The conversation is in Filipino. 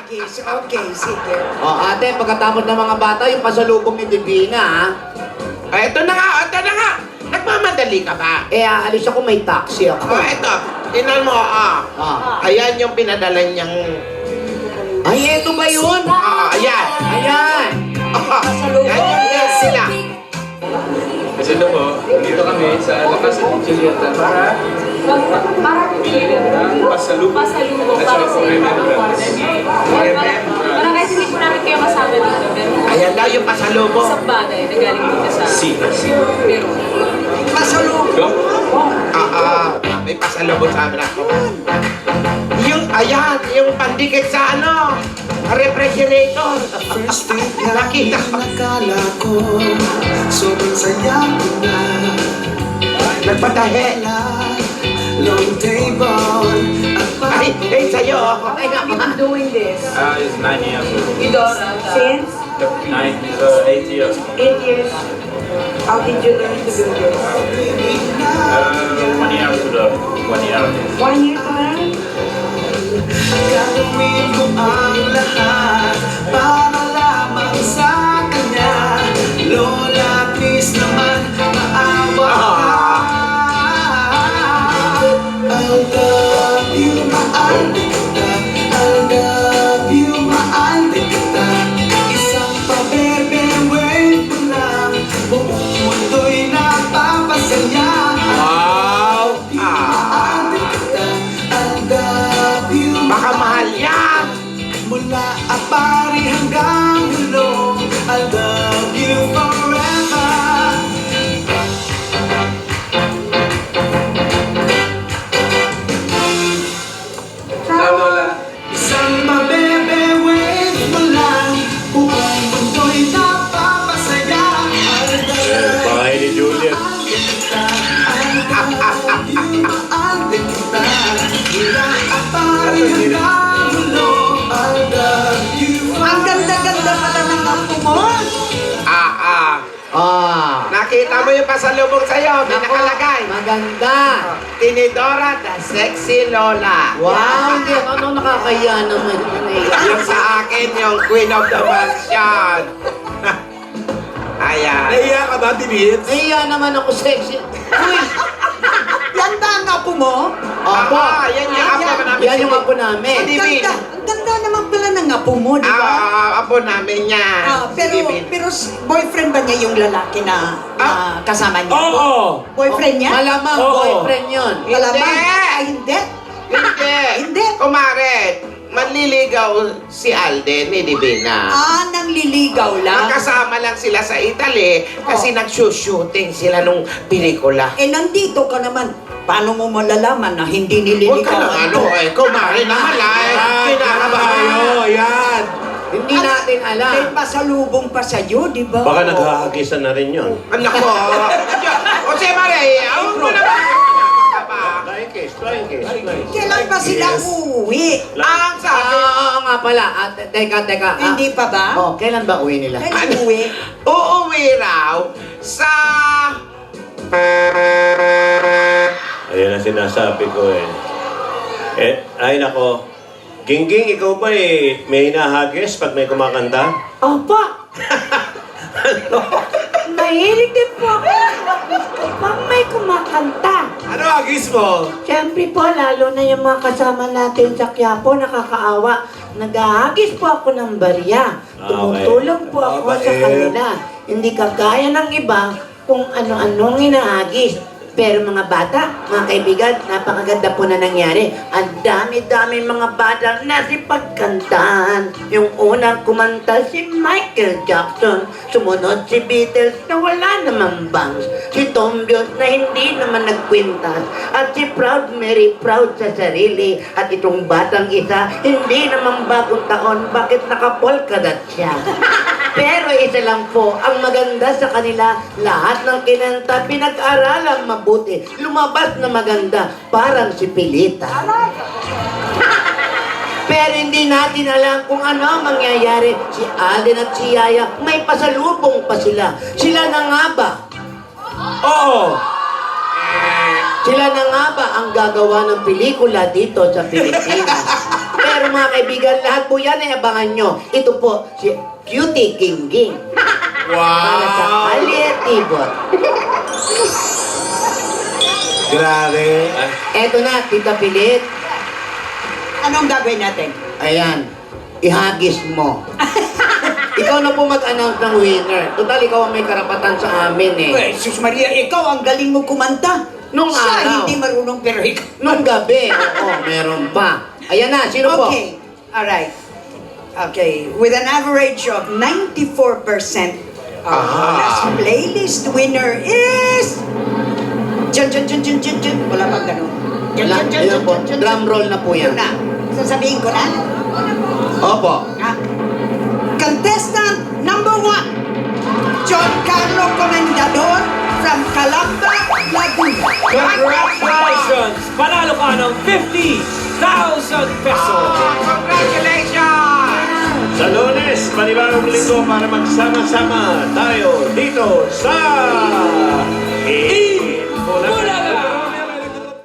hagis. Okay, sige. O, ate, pagkatapos ng mga bata, yung pasalubong ni Divina, ha? Ay, ito na nga. Nagmamadali ka ba? Eh, aalis ako, may taxi ako. Ito. Tinan mo, Ah. Ayan yung pinadala niyang... Ay, eto ba yun? Ayan. Ayan! Yan yung guest sila. Kasi ito po, dito kami sa lakas ng Julieta para bigyan ng pasalubong at saka po remembrance. Parang kahit hindi po namin kayo kasama dito, pero Ayan daw yung pasalubong. isang bagay na galing dito sa pero Pasalubong. Go! May pasalubong sa amin ako. Yung pandikit sa refrigerator. First date na Nakita ko. nakala ko sobrang saya ko na Nagpatahe. long table at Ay, sa'yo. Ay, I've been doing this. It's 9 years old. Idora. Since 8 years. 8 years. How did you learn to do this? 1 year to the 1 year. 1 year to learn? gagawin ko ang lahat para lamang sa kanya. Lola, please naman maawa ka. I love you, mahal kita. I love you, mahal kita. Isang pabebe-wave mo lang, buong mundo'y napapasaya. Wow! Mahal kita, I love you, Baka mahal yan. mula apari hanggang hulong, I love you forever. Lola. Isang mabebe-wave mo lang, buong mundo'y napapasaya. I love Bahay ni Juliet. kita, I love you, mahal kita. Mula apari hanggang hulong, I love you Ang forever. ganda-ganda pala ng apo mo. Nakita mo yung pasalubong sa'yo. May Nako, nakalagay. maganda. Tinidora, the sexy Lola. Wow, hindi. Ano, nakakaya naman yun eh. Yung sa akin, yung Queen of the Mansion. Ayan. Naiya ka ba, Tinit? Nahiya naman ako sexy. Uy! Yan ba ang apo mo? Opo. Yan yung apo namin. Yan yung apo namin. Ang Divina. ganda. Ang ganda naman pala ng apo mo, di ba? Apo namin yan. Pero boyfriend ba niya yung lalaki na kasama niya? Oo! Boyfriend niya? Malamang Oo. boyfriend yun. Malamang. Hindi. Ay, hindi. Hindi. Hindi. Kumare, manliligaw si Alden ni Divina. Nang liligaw lang. Magkasama lang sila sa Italy kasi nag-shooting sila nung pelikula. Nandito ka naman. Paano mo malalaman na hindi Huwag ka nililigawan lang kumare naman kinakabayo. Yan! Hindi natin alam. May pasalubong pa sa'yo, di ba? Baka naghahagisan na rin yun. Anak ko. Jose Marie, ang mo naman. Flying case, flying case. Kailan ba sila uuwi? Ang sabi, Oo nga pala. Teka. Hindi pa ba? Oh, kailan ba uwi nila? Kailan uuwi? uuwi raw sa... Ayan ang sinasabi ko eh. Ay nako. Gingging, ikaw ba may hinahagis pag may kumakanta? Opo. Mahilig din po ako. Gusto pag may kumakanta. Ano agis mo? Siyempre po, lalo na yung mga kasama natin sa Quiapo, nakakaawa. Naghahagis po ako ng barya. Tumutulong po ako sa kanila. Hindi kagaya ng iba kung ano-anong hinahagis. Pero mga bata, mga kaibigan, napakaganda po na nangyari. Ang dami-dami mga bata na sipagkantahan. Yung unang kumanta si Michael Jackson. Sumunod si Beatles na wala namang bangs. Si Tom Jones na hindi naman nagkwintas. At si Proud Mary Proud sa sarili. At itong batang isa, hindi namang bagong taon, bakit nakapolkadat siya? Pero isa lang po, ang maganda sa kanila, lahat ng kinanta, pinag-aralan mabuti. Lumabas na maganda, parang si Pilita. Pero hindi natin alam kung ano ang mangyayari. Si Alden at si Yaya, may pasalubong pa sila. Sila na nga ba? Oo! Sila na nga ba ang gagawa ng pelikula dito sa Pilipinas? Pero araw mga kaibigan, lahat po yan ay abangan nyo. Ito po, si Cutie Gingging. Para sa Paliatibot. Grabe. Eto na, Tita Pilit. Anong gagawin natin? Ayan, ihagis mo. Ikaw na po mag-announce ng winner. Total, ikaw ang may karapatan sa amin eh. Uy, Sus Maria, ikaw ang galing mo kumanta. Nung Siya araw. hindi marunong pero ikaw. Nung gabi, oo, meron pa. Ayan na, sino po? Okay, alright. Okay, with an average of 94%, our last playlist winner is... Jun. Wala pang ganun. Ayan po, drum roll na po yan. Yun na. Sasabihin ko na. Opo. Ah. Contestant number 1, John Carlo Comendador from Calamba, Laguna. Congratulations! Panalo ka ng 50,000 pesos! Congratulations! Sa Lunes, panibagong linggo para magsama-sama tayo